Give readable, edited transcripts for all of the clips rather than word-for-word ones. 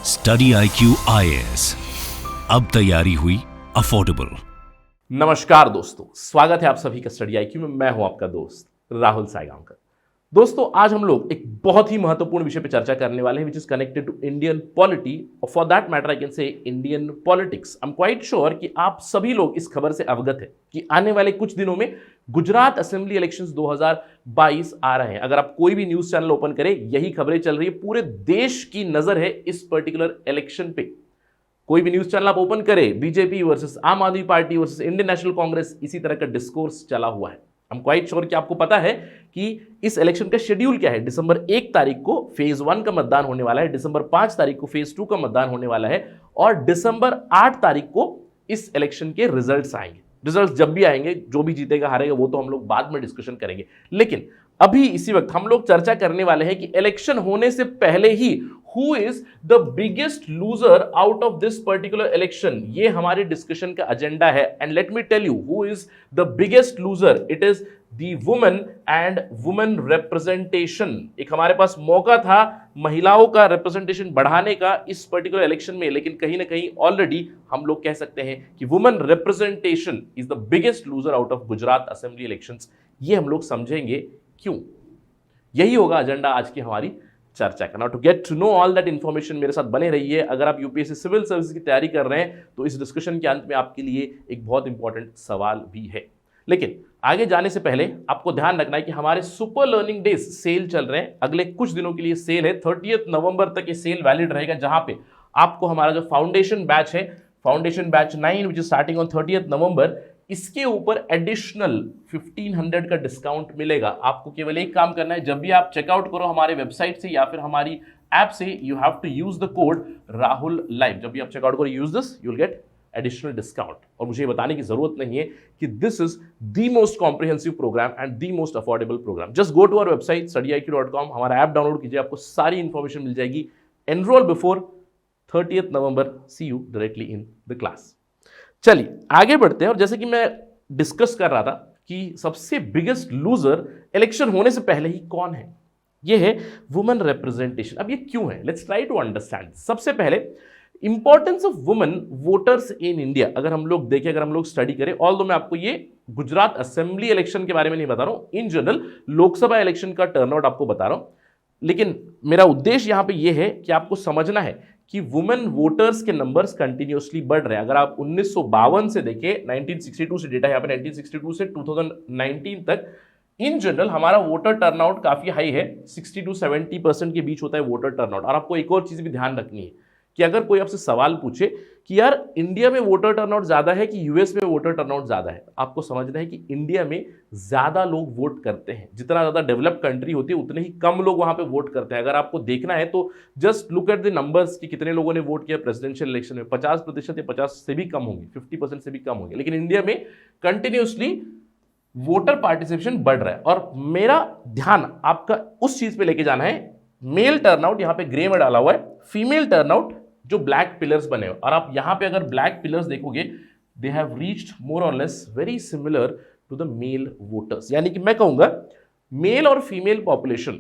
Study IQ IAS, अब तैयारी हुई अफोर्डेबल। नमस्कार दोस्तों, स्वागत है आप सभी का स्टडी IQ में। मैं हूं आपका दोस्त राहुल सायगांवकर। दोस्तों, आज हम लोग एक बहुत ही महत्वपूर्ण विषय पर चर्चा करने वाले हैं, which is connected to Indian polity, और for that matter I can say Indian politics. I am quite sure कि आप सभी लोग इस खबर से अवगत है कि आने वाले कुछ दिनों में गुजरात असेंबली इलेक्शंस 2022 आ रहे हैं। अगर आप कोई भी न्यूज चैनल ओपन करें, यही खबरें चल रही है। पूरे देश की नजर है इस पर्टिकुलर इलेक्शन पे। कोई भी न्यूज चैनल आप ओपन करें, बीजेपी वर्सेस आम आदमी party versus Indian national Congress, इसी तरह का डिस्कोर्स चला हुआ है। हम क्वाइट श्योर कि आपको पता है कि इस इलेक्शन का शेड्यूल क्या है। दिसंबर 1 तारीख को फेज 1 का मतदान होने वाला है, दिसंबर 5 तारीख को फेज 2 का मतदान होने वाला है, और दिसंबर 8 तारीख को इस इलेक्शन के रिजल्ट्स आएंगे। रिजल्ट्स जब भी आएंगे, जो भी जीतेगा हारेगा वो तो हम लोग बाद में डिस्कशन करेंगे, लेकिन अभी इसी वक्त हम लोग चर्चा करने वाले हैं कि इलेक्शन होने से पहले ही who is the biggest loser out of this particular election, ये हमारे डिस्कशन का एजेंडा है। And let me tell you who is the biggest loser, it is the women and women representation। एक हमारे पास मौका था महिलाओं का रिप्रेजेंटेशन बढ़ाने का इस पर्टिकुलर इलेक्शन में, लेकिन कहीं ना कहीं ऑलरेडी हम लोग कह सकते हैं कि women representation is the biggest loser out of Gujarat assembly elections. ये हम लोग समझेंगे क्यों। यही होगा एजेंडा आज की हमारी चर्चा करना। To get to know all that information, मेरे साथ बने रहिए। अगर आप यूपीएससी सिविल सर्विस की तैयारी कर रहे हैं तो इस डिस्कशन के अंत में आपके लिए एक बहुत इंपॉर्टेंट सवाल भी है। लेकिन आगे जाने से पहले आपको ध्यान रखना है कि हमारे सुपर लर्निंग डेज सेल चल रहे हैं। अगले कुछ दिनों के लिए सेल है, 30 नवंबर तक ये सेल वैलिड रहेगा, जहां पे आपको हमारा जो फाउंडेशन बैच है, foundation batch 9 which is starting on 30 नवंबर, इसके ऊपर एडिशनल 1500 का डिस्काउंट मिलेगा। आपको केवल एक काम करना है, जब भी आप चेकआउट करो हमारे वेबसाइट से या फिर हमारी ऐप से, you have to use the code Rahul live. जब भी आप चेकआउट करो, use this, you will get additional discount. और मुझे बताने की जरूरत नहीं है कि this is the most comprehensive programme and the most affordable programme. Just go to our website studiiq.com, हमारा ऐप डाउनलोड कीजिए, आपको सारी इंफॉर्मेशन मिल जाएगी। Enrol before 30 November, see you directly in the class. चलिए आगे बढ़ते हैं। और जैसे कि मैं डिस्कस कर रहा था कि सबसे बिगेस्ट लूजर इलेक्शन होने से पहले ही कौन है, ये है वुमेन रिप्रेजेंटेशन। अब ये क्यों है, लेट्स ट्राई टू अंडरस्टैंड। सबसे पहले importance of women voters in India अगर हम लोग देखें, अगर हम लोग स्टडी करें, ऑल्दो मैं आपको ये गुजरात असेंबली इलेक्शन के बारे में नहीं बता रहा हूं, इन जनरल लोकसभा इलेक्शन का टर्नआउट आपको बता रहा हूं। लेकिन मेरा उद्देश्य यहां पे ये है कि आपको समझना है कि वुमेन वोटर्स के नंबर्स कंटिन्यूअसली बढ़ रहे हैं। अगर आप 1952 से देखें, 1962 से डेटा यहाँ पे, 1962 से 2019 तक इन जनरल हमारा वोटर टर्नआउट काफी हाई है, 60 to 70% के बीच होता है वोटर टर्नआउट। और आपको एक और चीज भी ध्यान रखनी है कि अगर कोई आपसे सवाल पूछे कि यार इंडिया में वोटर टर्नआउट ज्यादा है कि यूएस में वोटर टर्नआउट ज्यादा है, आपको समझना है कि इंडिया में ज्यादा लोग वोट करते हैं। जितना ज्यादा डेवलप्ड कंट्री होती है उतने ही कम लोग वहां पे वोट करते हैं। अगर आपको देखना है तो just look at the numbers कि कितने लोगों ने वोट किया प्रेसिडेंशियल इलेक्शन में। 50% या 50 से भी कम होंगे, 50% से भी कम होंगे। लेकिन इंडिया में कंटिन्यूसली वोटर पार्टिसिपेशन बढ़ रहा है। और मेरा ध्यान आपका उस चीज पे लेके जाना है, मेल टर्नआउट यहाँ पे ग्रे में डाला हुआ है, फीमेल टर्नआउट जो ब्लैक पिलर्स बने हुए। और आप यहां पे अगर ब्लैक पिलर्स देखोगे, they have reached more or less very similar to the male voters. यानी कि मैं कहूंगा मेल और female population,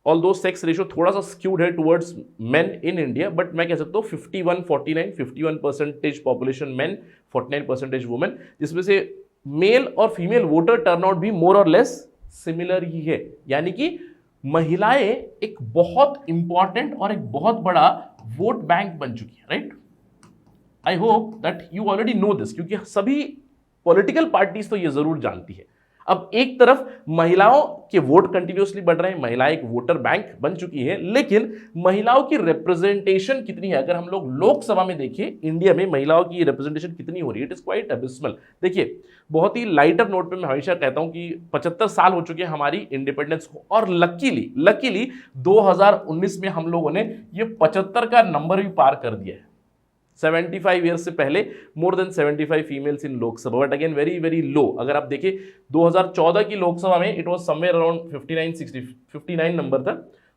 although sex ratio थोड़ा सा स्क्यूड है towards men in India, but मैं कह सकता हूं 51-49, 51% पॉपुलेशन मेन, 49% वुमेन, जिसमें से मेल और फीमेल वोटर टर्नआउट भी मोर और लेस सिमिलर ही है। यानी कि महिलाएं एक बहुत इंपॉर्टेंट और एक बहुत बड़ा वोट बैंक बन चुकी है, right. I hope that you already know this, क्योंकि सभी पॉलिटिकल पार्टीज तो ये जरूर जानती है। अब एक तरफ महिलाओं के वोट कंटिन्यूसली बढ़ रहे हैं, महिलाएं एक वोटर बैंक बन चुकी है, लेकिन महिलाओं की रिप्रेजेंटेशन कितनी है, अगर हम लोग लोकसभा में देखें इंडिया में महिलाओं की रिप्रेजेंटेशन कितनी हो रही है, इट इज क्वाइट अबिस्मल। देखिए, बहुत ही लाइटर नोट पे मैं हमेशा कहता हूं कि 75 साल हो चुके हैं हमारी इंडिपेंडेंस को, और लकीली 2019 में हम लोगों ने ये 75 का नंबर भी पार कर दिया है। 75 ईयर्स से पहले more than 75 females in Lok Sabha, but again very very low. अगर आप देखें 2014 की लोकसभा में it was somewhere around 59 number था।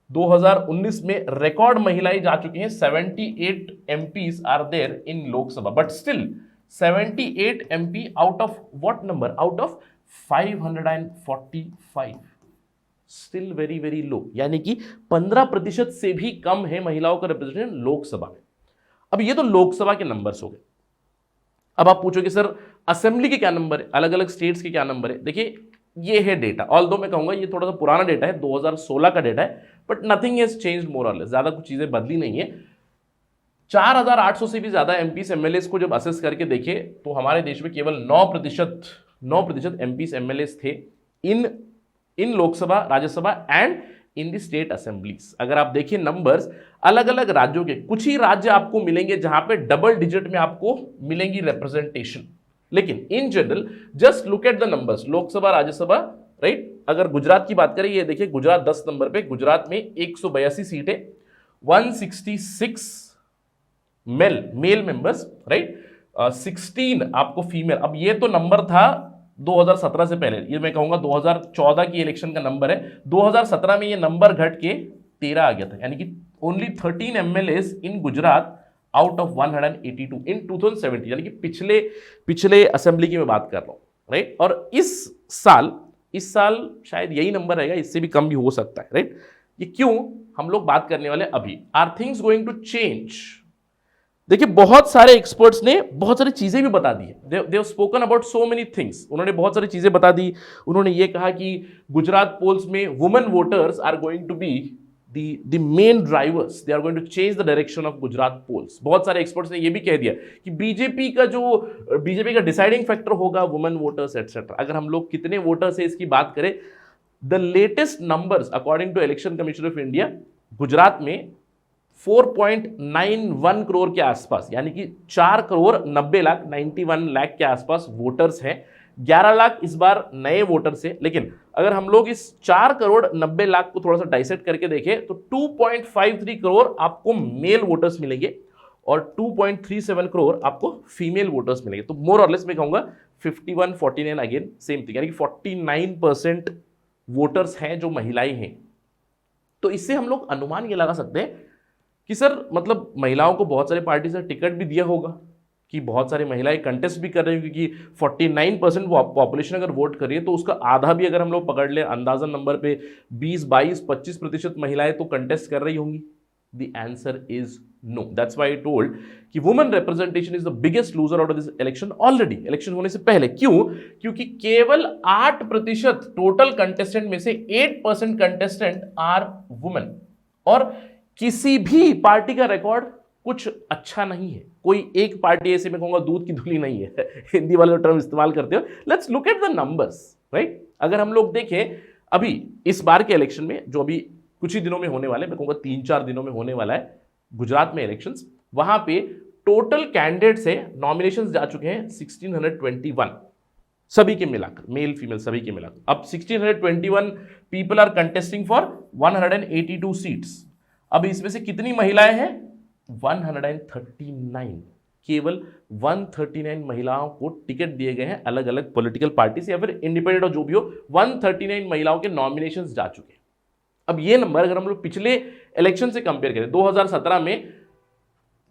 2019 में रिकॉर्ड महिलाएं जा चुकी हैं, 78 MPs are there in Lok Sabha, but still 78 MP out of what number? Out of 545. Still very very low, यानी कि 15% से भी कम है महिलाओं का रिप्रेजेंटेशन लोकसभा में। अब ये तो लोकसभा के नंबर्स हो गए। अब आप पूछोगे सर असेंबली के क्या नंबर है, अलग अलग स्टेट्स के क्या नंबर है। देखिए ये है डेटा, ऑल्दो मैं कहूंगा ये थोड़ा सा पुराना डेटा है, 2016 का डेटा है, but nothing has changed more or less, ज्यादा कुछ चीजें बदली नहीं है। 4800 से भी ज्यादा एमपीस एमएलएस को जब असेस करके देखे तो हमारे देश में केवल 9% एमपीस एमएलएस थे in Lok Sabha, Rajya Sabha and in the state assemblies. अगर आप देखिए नंबर्स अलग अलग राज्यों के, कुछ ही राज्य आपको मिलेंगे जहां पे डबल डिजिट में आपको मिलेंगी रिप्रेजेंटेशन, लेकिन in general just look at the numbers, Lok Sabha Rajya Sabha, right. अगर गुजरात की बात करें, ये देखिए गुजरात 10 नंबर पे, गुजरात में 182 सीटें, 166 मेल मेंबर्स, राइट, 16 आपको फीमेल। अब ये तो नंबर था 2017 से पहले, ये मैं कहूंगा 2014 की इलेक्शन का नंबर है। 2017 में ये नंबर घट के 13 आ गया था, यानी कि only 13 MLAs in Gujarat out of 182 in 2017, यानी कि पिछले असेंबली की मैं बात कर रहा हूं, राइट। और इस साल शायद यही नंबर रहेगा, इससे भी कम भी हो सकता है, राइट। ये क्यों हम लोग बात करने वाले अभी। Are things going to change. देखिए बहुत सारे एक्सपर्ट्स ने बहुत सारी चीजें भी बता दी है, they have spoken about so many things. उन्होंने बहुत सारी चीजें बता दी। उन्होंने ये कहा कि गुजरात पोल्स में women voters are going to be the main drivers, they are going to change the direction of Gujarat polls। बहुत सारे एक्सपर्ट्स ने ये भी कह दिया कि बीजेपी का डिसाइडिंग फैक्टर होगा वुमेन वोटर्स एटसेट्रा। अगर हम लोग कितने वोटर्स है इसकी बात करें, the latest numbers according to election commission of India, Gujarat में 4.91 करोड़ के आसपास, यानी कि 4 करोड़ 90 लाख 91 लाख के आसपास वोटर्स हैं। 11 लाख इस बार नए वोटर्स हैं। लेकिन अगर हम लोग इस 4 करोड़ 90 लाख को थोड़ा सा डाइसेक्ट करके देखें तो 2.53 करोड़ आपको मेल वोटर्स मिलेंगे और 2.37 करोड़ आपको फीमेल वोटर्स मिलेंगे। तो मोर और लेस मैं कहूंगा 51 49 अगेन सेम थिंग, यानी कि 49% वोटर्स हैं जो महिलाएं हैं। तो इससे हम लोग अनुमान ये लगा सकते हैं कि सर मतलब महिलाओं को बहुत सारे पार्टी से टिकट भी दिया होगा, कि बहुत सारी महिलाएं कंटेस्ट भी कर रही हैं, क्योंकि 49% पॉपुलेशन अगर वोट कर रही है तो उसका आधा भी अगर हम लोग पकड़ ले अंदाजन नंबर पे 20-22-25% महिलाएं तो कंटेस्ट कर रही होंगी। The answer is no. That's why I told कि women representation is the biggest loser out of this election already, election होने से पहले। क्यों? क्योंकि केवल 8% टोटल कंटेस्टेंट में से 8% कंटेस्टेंट आर वुमेन, और किसी भी पार्टी का रिकॉर्ड कुछ अच्छा नहीं है। कोई एक पार्टी ऐसे मैं कहूंगा दूध की धुली नहीं है हिंदी वाला टर्म इस्तेमाल करते हो। Let's look at the numbers, right. अगर हम लोग देखें अभी इस बार के इलेक्शन में, जो अभी कुछ ही दिनों में होने वाले, मैं कहूंगा 3-4 दिनों में होने वाला है गुजरात में इलेक्शंस, वहां पे टोटल कैंडिडेट से नॉमिनेशंस जा चुके हैं 1621, सभी के मिलाकर, मेल फीमेल सभी के मिलाकर। अब 1621 people are contesting for 182 seats. अब इसमें से कितनी महिलाएं हैं? 139। केवल 139 महिलाओं को टिकट दिए गए हैं अलग अलग पॉलिटिकल पार्टी से या फिर इंडिपेंडेंट और जो भी हो। 139 महिलाओं के नॉमिनेशंस जा चुके हैं। अब ये नंबर अगर हम लोग पिछले इलेक्शन से कंपेयर करें, 2017 में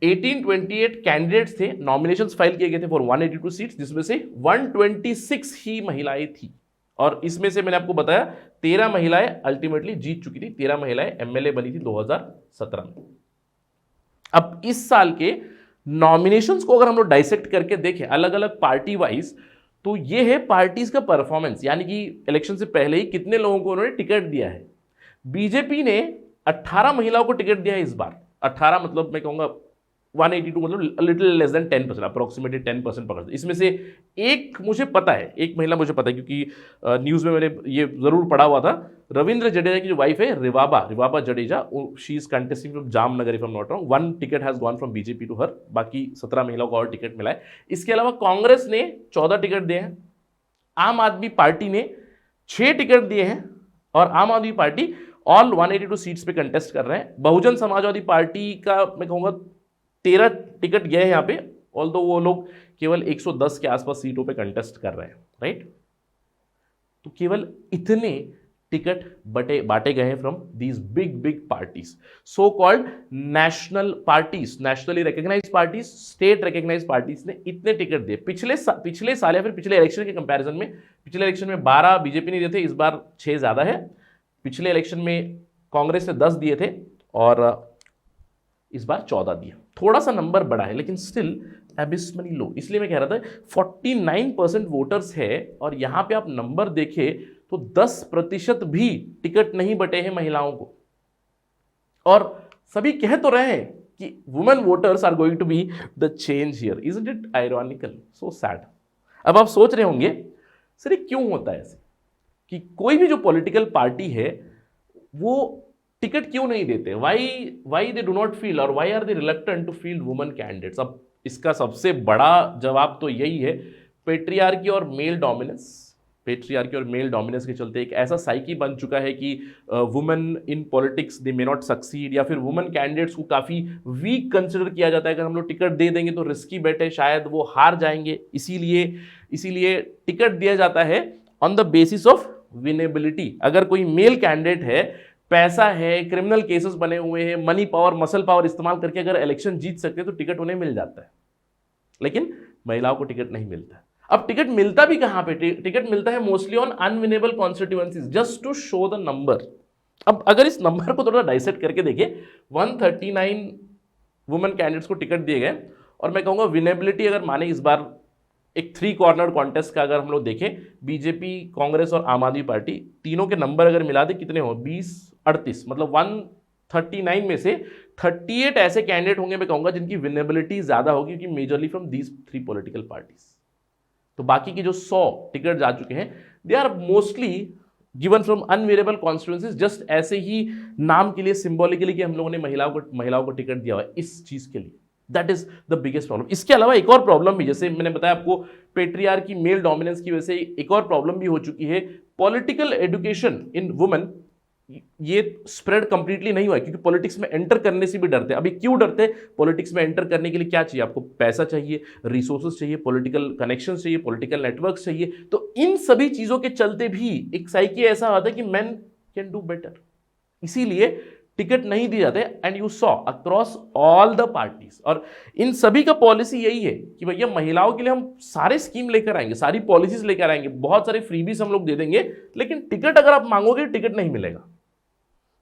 1828 कैंडिडेट्स थे, नॉमिनेशंस फाइल किए गए थे फॉर 182 सीट्स, जिसमें से 126 ही महिलाएं थी। और इसमें से मैंने आपको बताया 13 महिलाएं अल्टीमेटली जीत चुकी थी, 13 महिलाएं एमएलए बनी थी 2017 में। अब इस साल के नॉमिनेशंस को अगर हम लोग डाइसेक्ट करके देखें अलग अलग पार्टी वाइज, तो ये है पार्टीज का परफॉर्मेंस, यानी कि इलेक्शन से पहले ही कितने लोगों को उन्होंने टिकट दिया है। बीजेपी ने 18 महिलाओं को टिकट दिया है इस बार। 18 मतलब मैं कहूंगा 182 मतलब लिटिल लेस देन 10%, अप्रोक्सीमेटली 10% पकड़। इसमें से एक मुझे पता है, एक महिला मुझे पता है क्योंकि न्यूज़ में मैंने ये ज़रूर पढ़ा हुआ था। रविंद्र जडेजा की जो वाइफ है Rivaba Jadeja, she is contesting from Jamnagar if I am not wrong. 1 ticket has gone from BJP to her, बाकी 17 महिलाओं को और टिकट मिला है। इसके अलावा कांग्रेस ने 14 टिकट दिए हैं, आम आदमी पार्टी ने 6 टिकट दिए हैं, और आम आदमी पार्टी ऑल 182 सीट्स पे कंटेस्ट कर रहे हैं। बहुजन समाजवादी पार्टी का मैं कहूँगा 13 टिकट गए हैं यहाँ पे, ऑल्दो वो लोग केवल 110 के आसपास सीटों पे कंटेस्ट कर रहे हैं, राइट। तो केवल इतने टिकट बांटे गए हैं from these big parties, so called national parties, nationally recognised parties, state recognised parties ने इतने टिकट दिए। पिछले साल या फिर पिछले इलेक्शन के कंपैरिजन में, पिछले इलेक्शन में 12 बीजेपी ने दिए थे, इस बार 6 ज्यादा है। पिछले इलेक्शन में कांग्रेस ने 10 दिए थे और इस बार 14 दिया, थोड़ा सा नंबर बड़ा है लेकिन स्टिल एबिसमली लो। इसलिए मैं कह रहा था 49% वोटर्स है और यहां पे आप नंबर देखें तो 10% भी टिकट नहीं बटे हैं महिलाओं को। और सभी कह तो रहे हैं कि women voters are going to be the change here, isn't it ironical, so sad. अब आप सोच रहे होंगे सर ये क्यों होता है ऐसे कि कोई भी जो पॉलिटिकल पार्टी है वो टिकट क्यों नहीं देते, why they do not feel और why are they reluctant to field women candidates. अब इसका सबसे बड़ा जवाब तो यही है, पेट्रियार्की और मेल डोमिनेंस। पेट्रियार्की और मेल डोमिनेंस के चलते एक ऐसा साइकी बन चुका है कि women in politics they may not succeed, या फिर वुमेन कैंडिडेट्स को काफ़ी वीक कंसिडर किया जाता है। अगर हम लोग टिकट दे देंगे तो रिस्की बैट है, शायद वो हार जाएंगे, इसीलिए टिकट दिया जाता है on the basis of winnability. अगर कोई मेल कैंडिडेट है, पैसा है, क्रिमिनल केसेस बने हुए हैं, मनी पावर मसल पावर इस्तेमाल करके अगर इलेक्शन जीत सकते हैं तो टिकट उन्हें मिल जाता है, लेकिन महिलाओं को टिकट नहीं मिलता है। अब टिकट मिलता भी कहां पे, टिकट मिलता है mostly on unwinnable constituencies, just to show the number. अब अगर इस नंबर को थोड़ा डाइसेक्ट करके देखें, 139 वुमेन कैंडिडेट्स को टिकट दिए गए और मैं कहूंगा विनेबिलिटी अगर माने इस बार एक 3 कॉर्नर कॉन्टेस्ट का अगर हम लोग देखें, बीजेपी, कांग्रेस और आम आदमी पार्टी तीनों के नंबर अगर मिला दे कितने हो, 20-38, मतलब 139 में से 38 ऐसे कैंडिडेट होंगे मैं कहूंगा जिनकी विनेबिलिटी ज्यादा होगी, क्योंकि majorly from these 3 political parties. तो बाकी की जो 100 टिकट जा चुके हैं they are mostly given from unviable constituencies, just ऐसे ही नाम के लिए, सिंबॉलिकली कि हम लोगों ने महिलाओं को टिकट दिया हुआ है इस चीज के लिए। That is the biggest problem. इसके अलावा एक और प्रॉब्लम भी, जैसे मैंने बताया आपको, पेट्रियार्की मेल डोमिनेंस की वजह से एक और प्रॉब्लम भी हो चुकी है, पॉलिटिकल एजुकेशन इन वुमेन ये स्प्रेड कंप्लीटली नहीं हुआ है, क्योंकि पॉलिटिक्स में एंटर करने से भी डरते हैं। अभी क्यों डरते हैं? पॉलिटिक्स में एंटर करने के लिए क्या चाहिए आपको? पैसा चाहिए, रिसोर्सेज चाहिए, पॉलिटिकल कनेक्शंस चाहिए, पॉलिटिकल नेटवर्क्स चाहिए। तो इन सभी चीजों के चलते भी एक साइकी ऐसा आता है कि मेन कैन डू बेटर, इसीलिए टिकट नहीं दिए जाते। And you saw across all the parties, और इन सभी का पॉलिसी यही है कि भैया महिलाओं के लिए हम सारे स्कीम लेकर आएंगे, सारी पॉलिसीज लेकर आएंगे, बहुत सारे फ्रीबीज हम लोग दे देंगे, लेकिन टिकट अगर आप मांगोगे टिकट नहीं मिलेगा।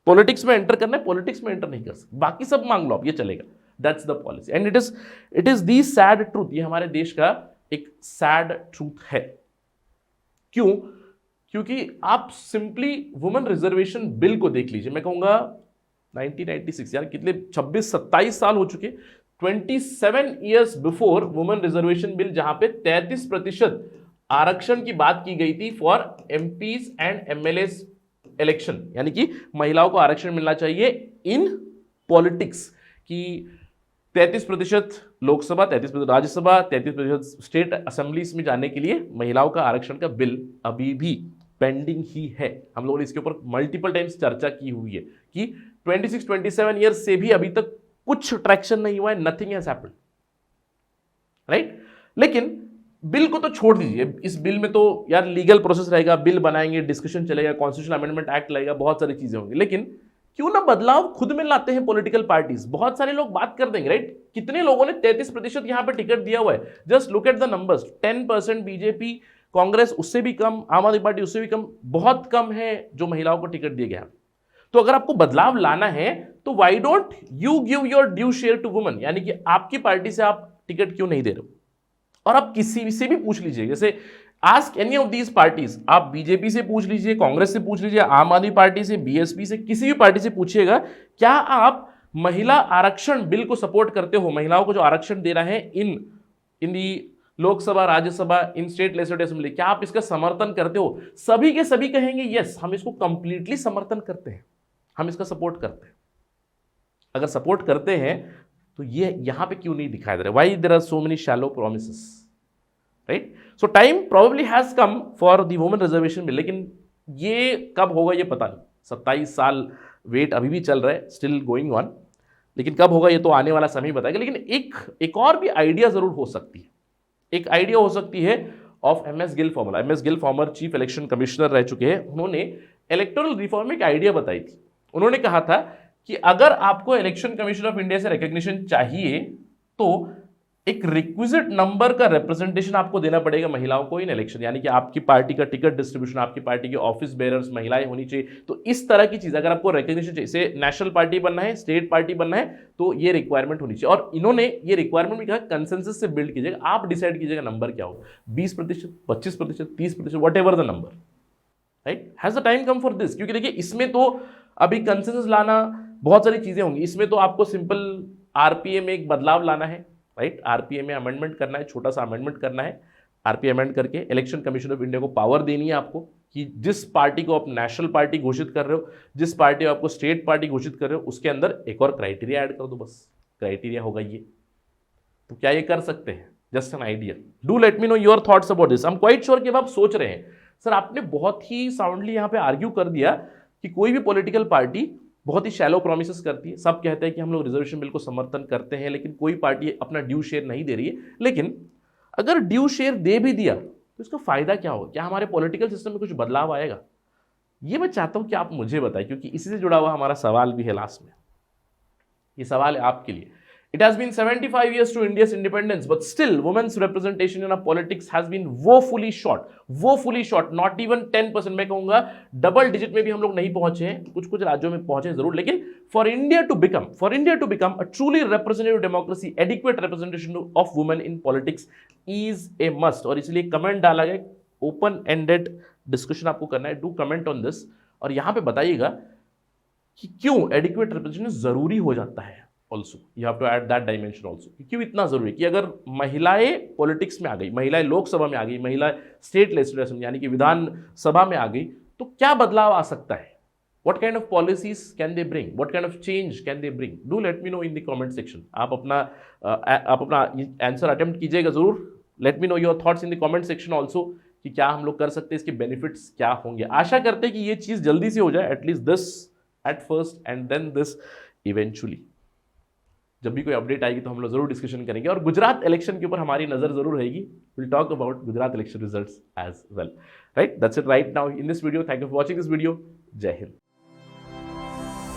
पॉलिटिक्स में एंटर करना है, पॉलिटिक्स में एंटर नहीं कर सकते, बाकी सब मांग लो आप, ये चलेगा। That's the policy and it is the sad truth. ये हमारे देश का एक सैड ट्रूथ है। क्यों? क्योंकि आप सिंपली वुमेन रिजर्वेशन बिल को देख लीजिए, मैं कहूंगा 1996, यार कितने 26-27 साल हो चुके, 27 years before women reservation bill, जहां पे 33% आरक्षण की बात की गई थी for MPs and MLAs election, यानी कि महिलाओं को आरक्षण मिलना चाहिए इन पॉलिटिक्स, कि 33% लोकसभा, 33% राज्यसभा, 33% स्टेट असेंबलीज में जाने के लिए महिलाओं का आरक्षण का बिल अभी भी पेंडिंग ही है। हम लोगों ने इसके ऊपर मल्टीपल टाइम्स चर्चा की हुई है कि 26-27 ईयर्स से भी अभी तक कुछ ट्रैक्शन नहीं हुआ है, नथिंग हैज हैपेंड, राइट। लेकिन बिल को तो छोड़ दीजिए, इस बिल में तो यार लीगल प्रोसेस रहेगा, बिल बनाएंगे, डिस्कशन चलेगा, कॉन्स्टिट्यूशनल अमेंडमेंट एक्ट लगेगा, बहुत सारी चीजें होंगी, लेकिन क्यों ना बदलाव खुद में लाते हैं पॉलिटिकल पार्टीज। बहुत सारे लोग बात कर देंगे, राइट। कितने लोगों ने 33% यहां पे टिकट दिया हुआ है? Just look at the numbers, 10% BJP, Congress उससे भी कम, आम आदमी पार्टी उससे भी कम, बहुत कम है जो महिलाओं को टिकट दिया गया। तो अगर आपको बदलाव लाना है तो why don't you give your due share to women, यानी कि आपकी पार्टी से आप टिकट क्यों नहीं दे रहे हो? और आप किसी से भी पूछ लीजिए, जैसे ask any of these parties, आप बीजेपी से पूछ लीजिए, कांग्रेस से पूछ लीजिए, आम आदमी पार्टी से, बीएसपी से, किसी भी पार्टी से पूछिएगा, क्या आप महिला आरक्षण बिल को सपोर्ट करते हो? महिलाओं को जो आरक्षण दे रहे हैं in the Lok Sabha, Rajya Sabha, in state legislative assembly, क्या आप इसका समर्थन करते हो? सभी के सभी कहेंगे यस, हम इसको कंप्लीटली समर्थन करते हैं, हम इसका सपोर्ट करते हैं। अगर सपोर्ट करते हैं तो ये यहां पे क्यों नहीं दिखाई दे रहा? Why there are so many shallow promises, right. So time probably has come for the women reservation bill, लेकिन ये कब होगा ये पता नहीं। 27 साल वेट अभी भी चल रहा है, स्टिल गोइंग ऑन, लेकिन कब होगा ये तो आने वाला समय बताएगा। लेकिन एक और भी आइडिया जरूर हो सकती है, एक आइडिया हो सकती है of MS Gill farmer. MS Gill former chief election commissioner रह चुके हैं, उन्होंने इलेक्टोरल रिफॉर्म में एक आइडिया बताई थी। उन्होंने कहा था कि अगर आपको इलेक्शन कमीशन ऑफ इंडिया से रिकॉग्निशन चाहिए तो एक रिक्विजिट नंबर का रिप्रेजेंटेशन आपको देना पड़ेगा महिलाओं को इन इलेक्शन, यानी कि आपकी पार्टी का टिकट डिस्ट्रीब्यूशन, आपकी पार्टी के ऑफिस बेरर्स महिलाएं होनी चाहिए। तो इस तरह की चीज अगर आपको रिकग्निशन चाहिए, से नेशनल पार्टी बनना है, स्टेट पार्टी बनना है, तो ये रिक्वायरमेंट होनी चाहिए। और इन्होंने ये रिक्वायरमेंट भी कहा कंसेंसस से बिल्ड कीजिएगा, आप डिसाइड कीजिएगा नंबर क्या हो, 20%, 25%, 30%, what ever the number, right. Has the time come for this? क्योंकि देखिए इसमें तो अभी कंसेंसस लाना बहुत सारी चीजें होंगी, इसमें तो आपको सिंपल आरपीए में एक बदलाव लाना है, राइट। आरपीए में अमेंडमेंट करना है, छोटा सा अमेंडमेंट करना है, आरपीए अमेंड करके इलेक्शन कमीशन ऑफ इंडिया को पावर देनी है आपको कि जिस पार्टी को आप नेशनल पार्टी घोषित कर रहे हो, जिस पार्टी को आपको स्टेट पार्टी घोषित कर रहे हो, उसके अंदर एक और क्राइटेरिया ऐड कर दो, बस क्राइटेरिया होगा ये। तो क्या ये कर सकते हैं? Just an idea. Do let me know your thoughts about this. I am quite sure कि आप सोच रहे हैं सर आपने बहुत ही साउंडली यहाँ पे आर्ग्यू कर दिया कि कोई भी पॉलिटिकल पार्टी बहुत ही शैलो प्रोमिसेस करती है, सब कहते हैं कि हम लोग रिजर्वेशन बिल को समर्थन करते हैं, लेकिन कोई पार्टी अपना ड्यू शेयर नहीं दे रही है। लेकिन अगर ड्यू शेयर दे भी दिया तो इसका फायदा क्या होगा? क्या हमारे पॉलिटिकल सिस्टम में कुछ बदलाव आएगा? ये मैं चाहता हूं कि आप मुझे बताएं, क्योंकि इसी से जुड़ा हुआ हमारा सवाल भी है लास्ट में। ये सवाल है आपके लिए। It has been 75 years to India's independence, but still women's representation in our politics has been woefully short, not even 10%। मैं कहूंगा डबल डिजिट में भी हम लोग नहीं पहुंचे हैं, कुछ राज्यों में पहुंचे जरूर, लेकिन for India to become a truly representative democracy, adequate representation of women in politics is a must। और इसलिए कमेंट डाला गया, ओपन एंडेड डिस्कशन आपको करना है, डू कमेंट ऑन दिस, और यहां पे बताइएगा कि क्यों एडिक्वेट रिप्रेजेंटेशन जरूरी हो जाता है। Also you have to add that dimension also, क्यों इतना जरूरी है कि अगर महिलाएं पॉलिटिक्स में आ गई, महिलाएं लोकसभा में आ गई, महिला स्टेट लेजिस्लेशन यानी कि विधान सभा में आ गई, तो क्या बदलाव आ सकता है? What kind of policies can they bring? What kind of change can they bring? Do let me know in the comment section। आप अपना आंसर अटेम्प्ट कीजिएगा जरूर। Let me know your thoughts in the comment section also कि क्या हम लोग कर सकते हैं, इसके बेनिफिट्स क्या होंगे। आशा करते हैं कि ये चीज़ जल्दी से हो जाए, at least this at first and then this eventually. जब भी कोई अपडेट आएगी तो हम लोग जरूर डिस्कशन करेंगे, और गुजरात इलेक्शन के ऊपर हमारी नजर जरूर रहेगी। Will talk about Gujarat election results as well, right. That's it right now in this video. Thank you for watching this video. जय हिंद।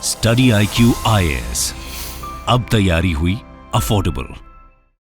स्टडी IQ IAS, अब तैयारी हुई अफोर्डेबल।